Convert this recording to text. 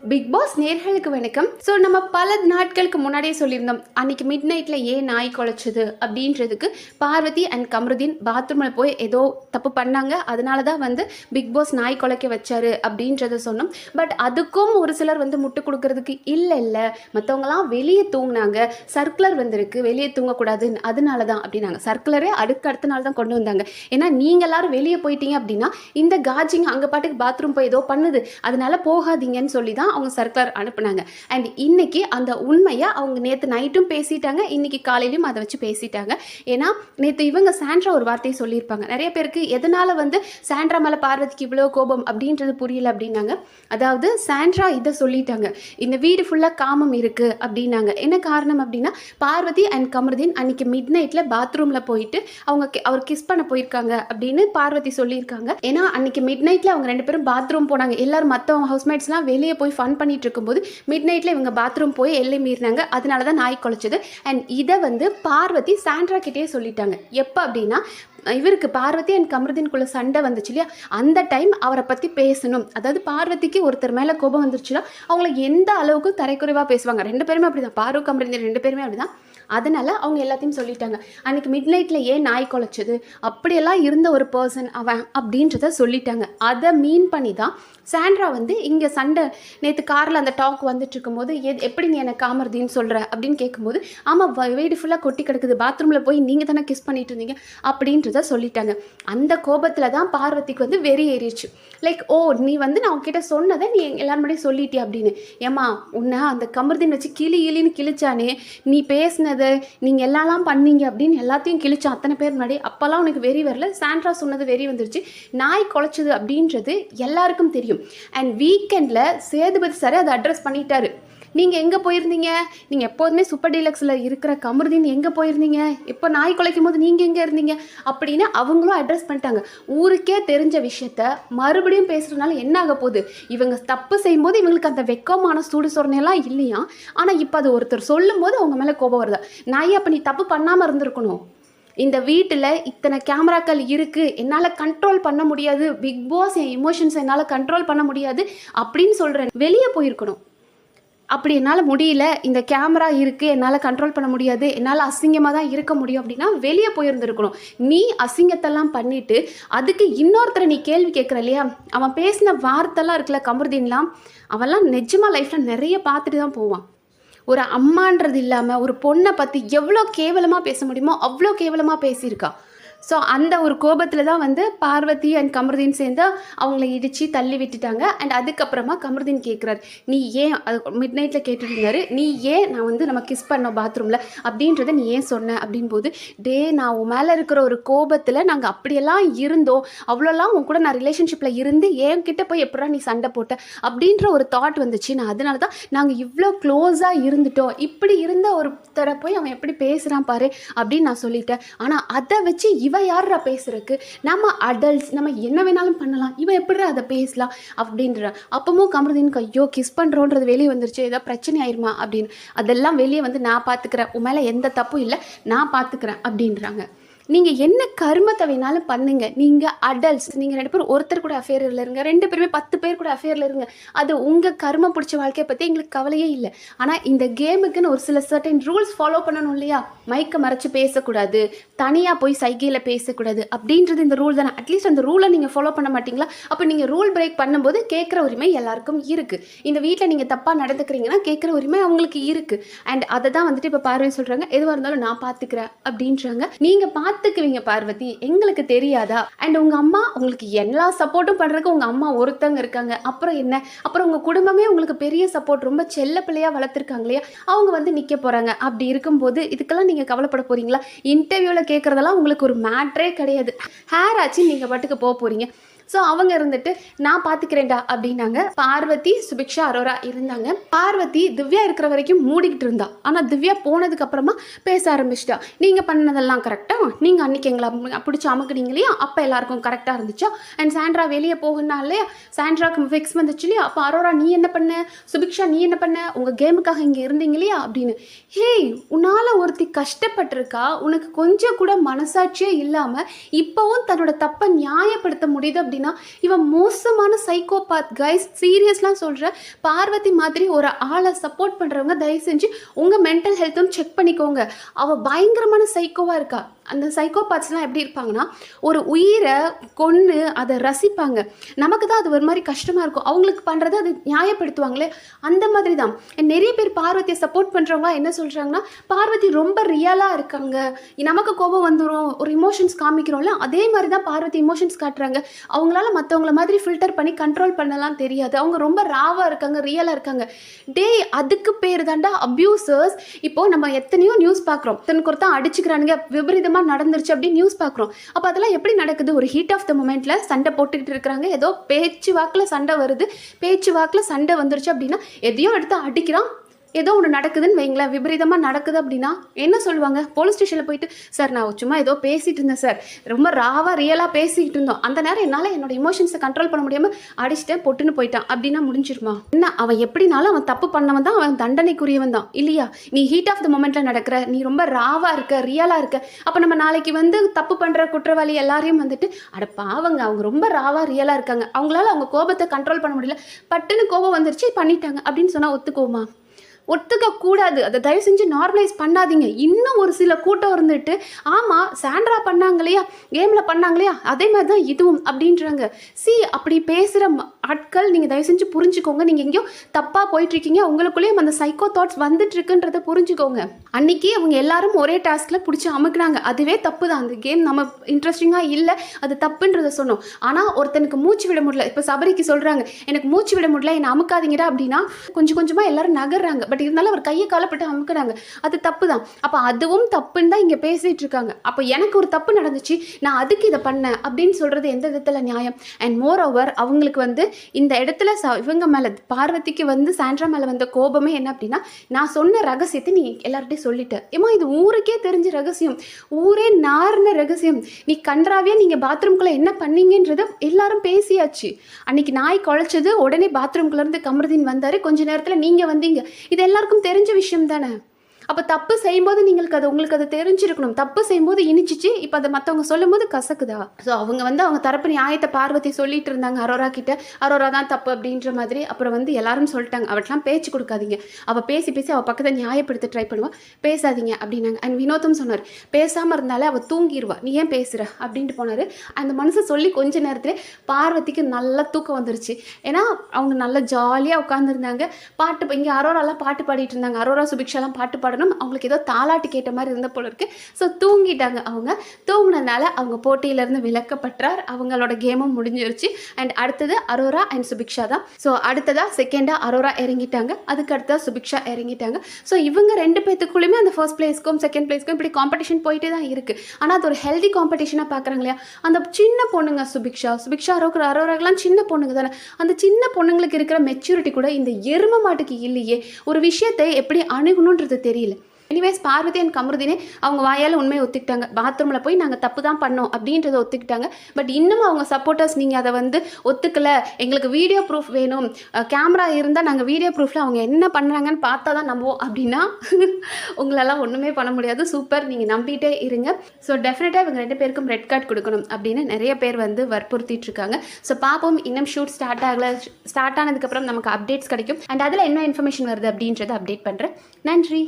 Big pass நேர்களுக்கு வணக்கம். So நம்ம பல நாட்களுக்கு முன்னாடியே சொல்லியிருந்தோம், அன்னைக்கு மிட் நைட்டில் ஏன் நாய் குலைச்சது அப்படின்றதுக்கு பார்வதி அண்ட் கமருதீன் பாத்ரூமில் போய் ஏதோ தப்பு பண்ணாங்க, அதனால தான் வந்து பிக் பாஸ் நாய் குலைக்க வச்சாரு அப்படின்றத சொன்னோம். பட் அதுக்கும் ஒரு சிலர் வந்து முட்டு கொடுக்கறதுக்கு இல்லை மற்றவங்களாம் வெளியே தூங்கினாங்க, சர்க்குலர் வந்திருக்கு வெளியே தூங்கக்கூடாதுன்னு, அதனால தான் அப்படின்னாங்க. சர்க்குலரே அடுத்த நாள் தான் கொண்டு வந்தாங்க. ஏன்னா நீங்கள் எல்லாரும் வெளியே போயிட்டீங்க அப்படின்னா இந்த காஜிங் அங்கே பாட்டுக்கு பாத்ரூம் போய் ஏதோ பண்ணுது, அதனால போகாதீங்கன்னு சொல்லி தான் அவங்க சர்க்குலர் அனுப்புனாங்க. அண்ட் இன்னைக்கு அந்த உண்மையை அவங்க நேற்று நைட்டும் பேசிட்டாங்க, இன்னைக்கு காலையிலும் அதை வச்சு பேசிட்டாங்க. ஏன்னா நேற்று இவங்க சாண்ட்ரா ஒரு வார்த்தையை சொல்லியிருப்பாங்க. நிறைய பேருக்கு எதனால வந்து சாண்ட்ரா மேலே பார்வதிக்கு இவ்வளோ கோபம் அப்படின்றது புரியல அப்படின்னாங்க. அதாவது சாண்ட்ரா இதை சொல்லிட்டாங்க, இந்த வீடு ஃபுல்லாக காமம் இருக்குது அப்படின்னாங்க. என்ன காரணம் அப்படின்னா, பார்வதி அண்ட் கமருதீன் அன்னைக்கு மிட் நைட்டில் பாத்ரூமில் போயிட்டு அவர் கிஸ் பண்ண போயிருக்காங்க அப்படின்னு பார்வதி சொல்லியிருக்காங்க. ஏன்னா அன்னைக்கு மிட் நைட்டில் அவங்க ரெண்டு பேரும் பாத்ரூம் போனாங்க. எல்லாரும் மற்றவங்க ஹவுஸ்மேட்ஸ்லாம் வெளியே போய் ஃபன் பண்ணிட்டு இருக்கும்போது மிட் நைட்டில் இவங்க பாத்ரூம் போய் எல்லை மீறினாங்க, அதனால தான் நாய் குலைச்சது. அண்ட் இதை வந்து பார்வதி சாண்ட்ரா கிட்டேயே சொல்லிட்டாங்க. எப்போ அப்படின்னா, இவருக்கு பார்வதி அண்ட் கமருதீன்குள்ள சண்டை வந்துச்சு இல்லையா, அந்த டைம் அவரை பற்றி பேசணும். அதாவது பார்வதிக்கு ஒருத்தர் மேலே கோபம் வந்துருச்சுன்னா அவங்கள எந்த அளவுக்கு தரைக்குறைவாக பேசுவாங்க. ரெண்டு பேருமே அப்படி தான், பார்வதி கமருதீன் ரெண்டு பேருமே அப்படி தான். அதனால் அவங்க எல்லாத்தையும் சொல்லிட்டாங்க. அன்றைக்கி மிட் நைட்டில் ஏன் நாய் குலைச்சது, அப்படியெல்லாம் இருந்த ஒரு பர்சன் அவன் அப்படின்றத சொல்லிட்டாங்க. அதை மீன் பண்ணி தான் சாண்ட்ரா வந்து இங்கே சண்டை நேற்று காரில் அந்த டாக் வந்துட்டு இருக்கும்போது எப்படி நீ எனக்கு காமருதின்னு சொல்கிற அப்படின்னு கேட்கும்போது, ஆமாம் வீடு ஃபுல்லாக கொட்டி கிடக்குது, பாத்ரூமில் போய் நீங்கள் தானே கிஸ் பண்ணிட்டு இருந்தீங்க அப்படின்றத சொல்லிட்டாங்க. அந்த கோபத்தில் தான் பார்வதிக்கு வந்து வெறி ஏறிடுச்சு. லைக், ஓ நீ வந்து நான் உங்ககிட்ட சொன்னதை நீ எல்லாரும் முன்னாடி சொல்லிட்டே அப்படின்னு. ஏமா உன்னை அந்த கமருதீன் வச்சு கிளின்னு கிழிச்சானே, நீ பேசினது நீங்கள் எல்லாம் பண்ணீங்க அப்படின்னு எல்லாத்தையும் கிழிச்சான் அத்தனை பேர் முன்னாடி. அப்போல்லாம் உனக்கு வெறி வரல, சாண்ட்ரா சொன்னது வெறி வந்துருச்சு. நாய் குலைச்சது அப்படின்றது எல்லாருக்கும் தெரியும். அண்ட் வீக்கெண்டில் சேதுபதி சார் அதை அட்ரஸ் பண்ணிட்டாரு. நீங்கள் எங்கே போயிருந்தீங்க, நீங்கள் எப்போதுமே சூப்பர் டீலக்ஸில் இருக்கிற கமருதீன் எங்கே போயிருந்தீங்க, இப்போ நாய் குலைக்கும் போது நீங்கள் எங்கே இருந்தீங்க அப்படின்னு அவங்களும் அட்ரஸ் பண்ணிட்டாங்க. ஊருக்கே தெரிஞ்ச விஷயத்த மறுபடியும் பேசுகிறதுனால என்ன ஆக போகுது, இவங்க தப்பு செய்யும்போது இவங்களுக்கு அந்த வெக்கமான சூடு சொரணெல்லாம் இல்லையா, ஆனால் இப்போ அது ஒருத்தர் சொல்லும் போது அவங்க மேலே கோபம் வருதா. நாய் அப்போ நீ தப்பு பண்ணாமல் இருந்திருக்கணும், இந்த வீட்டில் இத்தனை கேமராக்கள் இருக்குது, என்னால் கண்ட்ரோல் பண்ண முடியாது, பிக் பாஸ் என் எமோஷன்ஸை என்னால் கண்ட்ரோல் பண்ண முடியாது அப்படின்னு சொல்கிறேன், வெளியே போயிருக்கணும். அப்படி என்னால் முடியல, இந்த கேமரா இருக்குது என்னால் கண்ட்ரோல் பண்ண முடியாது, என்னால் அசிங்கமாக தான் இருக்க முடியும் அப்படின்னா வெளியே போயிருந்துருக்கணும். நீ அசிங்கத்தெல்லாம் பண்ணிவிட்டு அதுக்கு இன்னொருத்தரை நீ கேள்வி கேட்குற இல்லையா, அவன் பேசின வார்த்தைலாம் இருக்குல்ல கமருதீன்லாம், அவன்லாம் நிஜமாக லைஃப்பில் நிறைய பார்த்துட்டு தான் போவான். ஒரு அம்மான்றது இல்லாமல் ஒரு பொண்ணை பற்றி எவ்வளோ கேவலமாக பேச முடியுமோ அவ்வளோ கேவலமாக பேசியிருக்கா. ஸோ அந்த ஒரு கோபத்தில் தான் வந்து பார்வதி அண்ட் கமருதீன் சேர்ந்து அவங்கள இடித்து தள்ளி விட்டுட்டாங்க. அண்ட் அதுக்கப்புறமா கமருதீன் கேட்குறாரு, நீ ஏன் அது மிட் நைட்டில் கேட்டுட்டு இருந்தாரு, நீ ஏன் நான் வந்து நம்ம கிஸ் பண்ணோம் பாத்ரூமில் அப்படின்றத நீ ஏன் சொன்ன அப்படின் போது, நான் உன் மேலே இருக்கிற ஒரு கோபத்தில் நாங்கள் அப்படியெல்லாம் இருந்தோம், அவ்வளோலாம் உன் கூட நான் ரிலேஷன்ஷிப்பில் இருந்து என்கிட்ட போய் எப்படா நீ சண்டை போட்ட அப்படின்ற ஒரு தாட் வந்துச்சு. நான் அதனால தான் நாங்கள் இவ்வளோ க்ளோஸாக இருந்துட்டோம், இப்படி இருந்த ஒருத்தரை போய் அவன் எப்படி பேசுகிறான் பாரு அப்படின்னு நான் சொல்லிட்டேன். ஆனால் அதை வச்சு இவ யாரா பேசுறதுக்கு, நம்ம அடல்ட்ஸ், நம்ம என்ன வேணாலும் பண்ணலாம், இவன் எப்படி அதை பேசலாம் அப்படின்ற. அப்பவும் கமருதீனுக்கு ஐயோ கிஸ் பண்ணுறோன்றது வெளியே வந்துருச்சு, ஏதோ பிரச்சனை ஆயிருமா அப்படின்னு. அதெல்லாம் வெளியே வந்து நான் பார்த்துக்கிறேன், உன் மேலே எந்த தப்பும் இல்லை, நான் பார்த்துக்கிறேன் அப்படின்றாங்க. நீங்கள் என்ன கர்மத்தை வேணாலும் பண்ணுங்க, நீங்கள் அடல்ட்ஸ், நீங்கள் ரெண்டு பேரும் ஒருத்தர் கூட அஃபேரில் இருங்க, ரெண்டு பேருமே 10 பேர் கூட அஃபேரில் இருங்க, அது உங்கள் கர்மம் பிடிச்ச வாழ்க்கையை பற்றி எங்களுக்கு கவலையே இல்லை. ஆனால் இந்த கேமுக்குன்னு ஒரு சில சர்டன் ரூல்ஸ் ஃபாலோ பண்ணணும் இல்லையா, மைக்கை மறைச்சு பேசக்கூடாது, தனியாக போய் சைகையில் பேசக்கூடாது அப்படின்றது இந்த ரூல் தானே. அட்லீஸ்ட் அந்த ரூலை நீங்கள் ஃபாலோ பண்ண மாட்டிங்களா? அப்போ நீங்கள் ரூல் பிரேக் பண்ணும்போது கேட்குற உரிமை எல்லாருக்கும் இருக்குது. இந்த வீட்டில் நீங்கள் தப்பாக நடந்துக்கிறீங்கன்னா கேட்குற உரிமை அவங்களுக்கு இருக்குது. அண்ட் அதை தான் வந்துட்டு இப்போ பார்வை சொல்கிறாங்க, எதுவாக இருந்தாலும் நான் பார்த்துக்கிறேன் அப்படின்றாங்க. நீங்கள் பார்த்துக்குவீங்க பார்வதி, எங்களுக்கு தெரியாதா? அண்ட் உங்கள் அம்மா உங்களுக்கு எல்லா சப்போர்ட்டும் பண்ணுறதுக்கு உங்கள் அம்மா ஒருத்தங்க இருக்காங்க, அப்புறம் என்ன, அப்புறம் உங்கள் குடும்பமே உங்களுக்கு பெரிய சப்போர்ட், ரொம்ப செல்ல பிள்ளையாக வளர்த்துருக்காங்க இல்லையா, அவங்க வந்து நிற்க போகிறாங்க. அப்படி இருக்கும்போது இதுக்கெல்லாம் நீங்கள் கவலைப்பட போகிறீங்களா? இன்டர்வியூவில் கேட்குறதெல்லாம் உங்களுக்கு ஒரு மேட்ரே கிடையாது. ஹேர் ஆச்சு நீங்கள் பாட்டுக்கு போக போகிறீங்க. ஸோ அவங்க இருந்துட்டு நான் பார்த்துக்கிறேன்டா அப்படின்னாங்க. பார்வதி, சுபிக்ஷா, அரோரா இருந்தாங்க. பார்வதி திவ்யா இருக்கிற வரைக்கும் மூடிக்கிட்டு இருந்தா. ஆனால் திவ்யா போனதுக்கு அப்புறமா பேச ஆரம்பிச்சிட்டா. நீங்கள் பண்ணதெல்லாம் கரெக்டாக, நீங்கள் அன்றைக்கி எங்களை பிடிச்சி அமுக்குனீங்க இல்லையா, அப்போ எல்லாருக்கும் கரெக்டாக இருந்துச்சா? அண்ட் சாண்ட்ரா வெளியே போகுன்னா இல்லையா, சாண்ட்ராக்கு ஃபிக்ஸ் வந்துச்சு இல்லையா, அப்போ அரோரா நீ என்ன பண்ண, சுபிக்ஷா நீ என்ன பண்ண, உங்கள் கேமுக்காக இங்கே இருந்தீங்க இல்லையா அப்படின்னு. ஹேய், உன்னால் ஒருத்தி கஷ்டப்பட்டிருக்கா, உனக்கு கொஞ்சம் கூட மனசாட்சியே இல்லாமல் இப்போவும் தன்னோட தப்பை நியாயப்படுத்த முடியுது அப்படி அப்படின்னா இவன் மோசமான சைக்கோபாத் கைஸ். சீரியஸ்லாம் சொல்கிறேன். பார்வதி மாதிரி ஒரு ஆளை சப்போர்ட் பண்ணுறவங்க தயவு செஞ்சு உங்கள் மென்டல் ஹெல்த்தும் செக் பண்ணிக்கோங்க. அவள் பயங்கரமான சைக்கோவாக இருக்கா. அந்த சைக்கோபாத்ஸ்லாம் எப்படி இருப்பாங்கன்னா, ஒரு உயிரை கொன்று அதை ரசிப்பாங்க. நமக்கு தான் அது ஒரு மாதிரி கஷ்டமாக இருக்கும். அவங்களுக்கு பண்ணுறது அது நியாயப்படுத்துவாங்களே, அந்த மாதிரி தான். நிறைய பேர் பார்வதியை சப்போர்ட் பண்ணுறவங்க என்ன சொல்கிறாங்கன்னா, பார்வதி ரொம்ப ரியலாக இருக்காங்க, நமக்கு கோபம் வந்துடும், ஒரு இமோஷன்ஸ் காமிக்கிறோம்ல, அதே மாதிரி தான் பார்வதி இமோஷன்ஸ் காட்டுறாங்க. அவங்களால மற்றவங்கள மாதிரி ஃபில்டர் பண்ணி கண்ட்ரோல் பண்ணலாம் தெரியாது. அவங்க ரொம்ப ராவாக இருக்காங்க, ரியலாக இருக்காங்க. அதுக்கு பேர் தாண்டா அப்யூசர்ஸ். இப்போது நம்ம எத்தனையோ நியூஸ் பார்க்குறோம், தனக்கு ஒருத்தன் அடிச்சுக்கிறானுங்க, விபரீதமாக நடந்துருச்சு அப்படின்னு நியூஸ் பார்க்குறோம். அப்போ அதெல்லாம் எப்படி நடக்குது? ஒரு ஹீட் ஆஃப் த மொமெண்ட்ல சண்டை போட்டுக்கிட்டு இருக்கிறாங்க, ஏதோ பேச்சு வாக்கில் சண்டை வருது, பேச்சு வாக்கில் சண்டை வந்துருச்சு அப்படின்னா எதையோ எடுத்து அடிக்கிறான், ஏதோ ஒன்று நடக்குதுன்னு வைங்களேன், விபரீதமாக நடக்குது அப்படின்னா என்ன சொல்லுவாங்க? போலீஸ் ஸ்டேஷனில் போயிட்டு, சார் நான் சும்மா ஏதோ பேசிகிட்டு இருந்தேன் சார், ரொம்ப ராவாக ரியலாக பேசிக்கிட்டு இருந்தோம், அந்த நேரம் என்னால் என்னோட இமோஷன்ஸை கண்ட்ரோல் பண்ண முடியாமல் அடிச்சுட்டேன், பொட்டுன்னு போயிட்டான் அப்படின்னா முடிஞ்சிருமா? என்ன, அவன் எப்படினாலும் அவன் தப்பு பண்ணவன் தான், அவன் தண்டனைக்குரியவன் தான் இல்லையா? நீ ஹீட் ஆஃப் த மொமெண்ட்டில் நடக்கிற, நீ ரொம்ப ராவாக இருக்க, ரியலாக இருக்க. அப்போ நம்ம நாளைக்கு வந்து தப்பு பண்ணுற குற்றவாளி எல்லாரையும் வந்துட்டு அட பாவங்க, அவங்க ரொம்ப ராவாக ரியலாக இருக்காங்க, அவங்களால அவங்க கோபத்தை கண்ட்ரோல் பண்ண முடியல, பட்டுன்னு கோபம் வந்துருச்சு பண்ணிட்டாங்க அப்படின்னு சொன்னால் ஒத்துக்குவோமா? ஒத்துக்க கூடாது. அதை தயவு செஞ்சு நார்மலைஸ் பண்ணாதீங்க. இன்னும் ஒரு சில கூட்டம் இருந்துட்டு, ஆமாம் சாண்ட்ரா பண்ணாங்க இல்லையா, கேமில் பண்ணாங்க இல்லையா, அதே மாதிரி தான் இதுவும் அப்படின்றாங்க. அப்படி பேசுகிற ஆட்கள் நீங்கள் தயவு செஞ்சு புரிஞ்சுக்கோங்க. நீங்கள் எங்கேயோ தப்பாக போயிட்டுருக்கீங்க, உங்களுக்குள்ளேயும் அந்த சைக்கோ தாட்ஸ் வந்துட்டுருக்குன்றதை புரிஞ்சுக்கோங்க. அன்றைக்கி அவங்க எல்லாரும் ஒரே டாஸ்கில் பிடிச்சி அமுக்குனாங்க, அதுவே தப்பு தான். அந்த கேம் நம்ம இன்ட்ரெஸ்டிங்காக இல்லை, அது தப்புன்றதை சொன்னோம். ஆனால் ஒருத்தனுக்கு மூச்சு விட முடியல, இப்போ சபரிக்கு சொல்கிறாங்க, எனக்கு மூச்சு விட முடியல, என்னை அமுக்காதீங்கடா அப்படின்னா கொஞ்சம் கொஞ்சமாக எல்லாரும் நகர்றாங்க. பட் இருந்தாலும் அவர் கையை காலப்பட்டு அமுக்குறாங்க, அது தப்பு தான். அப்போ அதுவும் தப்புன்னு தான் இங்கே பேசிகிட்டு இருக்காங்க. அப்போ எனக்கு ஒரு தப்பு நடந்துச்சு, நான் அதுக்கு இதை பண்ணேன் அப்படின்னு சொல்கிறது எந்த விதத்தில் நியாயம்? அண்ட் மோர் ஓவர் அவங்களுக்கு வந்து இந்த இடத்துல இவங்க மேலே, பார்வதிக்கு வந்து சாண்ட்ரா மேலே வந்த கோபமே என்ன அப்படின்னா, நான் சொன்ன ரகசியத்தை நீ எல்லார்ட்டையும் சொல்லிட்ட. ஏமா இது ஊருக்கே தெரிஞ்ச ரகசியம், ஊரே நார்ன ரகசியம், நீ கன்றாவியாக நீங்கள் பாத்ரூம்குள்ளே என்ன பண்ணீங்கன்றதை எல்லாரும் பேசியாச்சு. அன்றைக்கி நாய் குழைச்சது உடனே பாத்ரூம்குள்ளேருந்து கமருதீன் வந்தார், கொஞ்ச நேரத்தில் நீங்கள் வந்தீங்க, இது எல்லாருக்கும் தெரிஞ்ச விஷயம் தானே. அப்போ தப்பு செய்யும்போது உங்களுக்கு அது தெரிஞ்சிருக்கணும். தப்பு செய்யும்போது இனிச்சிச்சு, இப்போ அதை மற்றவங்க சொல்லும் போது கசக்குதா? ஸோ அவங்க வந்து அவங்க தரப்பு நியாயத்தை பார்வதி சொல்லிட்டு இருந்தாங்க அரோரா கிட்ட, அரோரா தான் தப்பு அப்படின்ற மாதிரி. அப்புறம் வந்து எல்லாரும் சொல்லிட்டாங்க, அவட்டெலாம் பேச்சு கொடுக்காதீங்க, அவள் பேசி பேசி அவள் பக்கத்தை நியாயப்படுத்த ட்ரை பண்ணுவாள், பேசாதீங்க அப்படின்னாங்க. அண்ட் வினோத்தும் சொன்னார், பேசாமல் இருந்தாலே அவள் தூங்கிடுவா, நீ ஏன் பேசுகிற அப்படின்ட்டு போனார். அந்த மனுஷன் சொல்லி கொஞ்ச நேரத்தில் பார்வதிக்கு நல்லா தூக்கம் வந்துருச்சு. ஏன்னா அவங்க நல்லா ஜாலியாக உட்காந்துருந்தாங்க, பாட்டு இங்கே அரோராலாம் பாட்டு பாடிட்டு இருந்தாங்க, அரோரா சுபிக்ஷாலாம் பாட்டு பாட அவங்களுக்கு ஏதோ தாலாட்டு கேட்ட மாதிரி இருந்த போல இருக்கு. ஸோ தூங்கிட்டாங்க. அவங்க தூங்கினதுனால அவங்க போட்டியிலேருந்து விலக்கப்பட்டார், அவங்களோட கேமும் முடிஞ்சிருச்சு. அண்ட் அடுத்தது அரோரா அண்ட் சுபிக்ஷா தான். ஸோ அடுத்ததாக செகண்டாக அரோரா இறங்கிட்டாங்க, அதுக்கு அடுத்ததாக சுபிக்ஷா இறங்கிட்டாங்க. ஸோ இவங்க ரெண்டு பேத்துக்குள்ளேயுமே அந்த ஃபர்ஸ்ட் பிளேஸ்க்கும் செகண்ட் பிளேஸ்க்கும் இப்படி காம்படிஷன் போயிட்டே தான் இருக்குது. ஆனால் அது ஒரு ஹெல்தி காம்படிஷனாக பார்க்குறாங்க இல்லையா? அந்த சின்ன பொண்ணுங்க சுபிக்ஷா அரோராக்கெல்லாம் சின்ன பொண்ணுங்க தானே, அந்த சின்ன பொண்ணுங்களுக்கு இருக்கிற மெச்சூரிட்டி கூட இந்த எரும மாட்டுக்கு இல்லையே. ஒரு விஷயத்தை எப்படி அணுகணுன்றது தெரியல. எனிவேஸ் பார்வதி அண்ட் கமருதீனே அவங்க வாயால் உண்மையை ஒத்துக்கிட்டாங்க, பாத்ரூமில் போய் நாங்கள் தப்பு தான் பண்ணோம் அப்படின்றத ஒத்துக்கிட்டாங்க. பட் இன்னும் அவங்க சப்போர்ட்டர்ஸ் நீங்கள் அதை வந்து ஒத்துக்கலை, எங்களுக்கு வீடியோ ப்ரூஃப் வேணும், கேமரா இருந்தால் நாங்கள் வீடியோ ப்ரூஃபில் அவங்க என்ன பண்ணுறாங்கன்னு பார்த்தா தான் நம்புவோம் அப்படின்னா உங்களெல்லாம் ஒன்றுமே பண்ண முடியாது. சூப்பர், நீங்கள் நம்பிட்டே இருங்க. ஸோ டெஃபினட்டாக இவங்க ரெண்டு பேருக்கும் ரெட் கார்டு கொடுக்கணும் அப்படின்னு நிறைய பேர் வந்து வற்புறுத்திட்டு இருக்காங்க. ஸோ பார்ப்போம், இன்னும் ஷூட் ஸ்டார்ட் ஆனதுக்கப்புறம் நமக்கு அப்டேட்ஸ் கிடைக்கும். அண்ட் அதில் என்ன இன்ஃபர்மேஷன் வருது அப்படின்றத அப்டேட் பண்ணுறேன். நன்றி.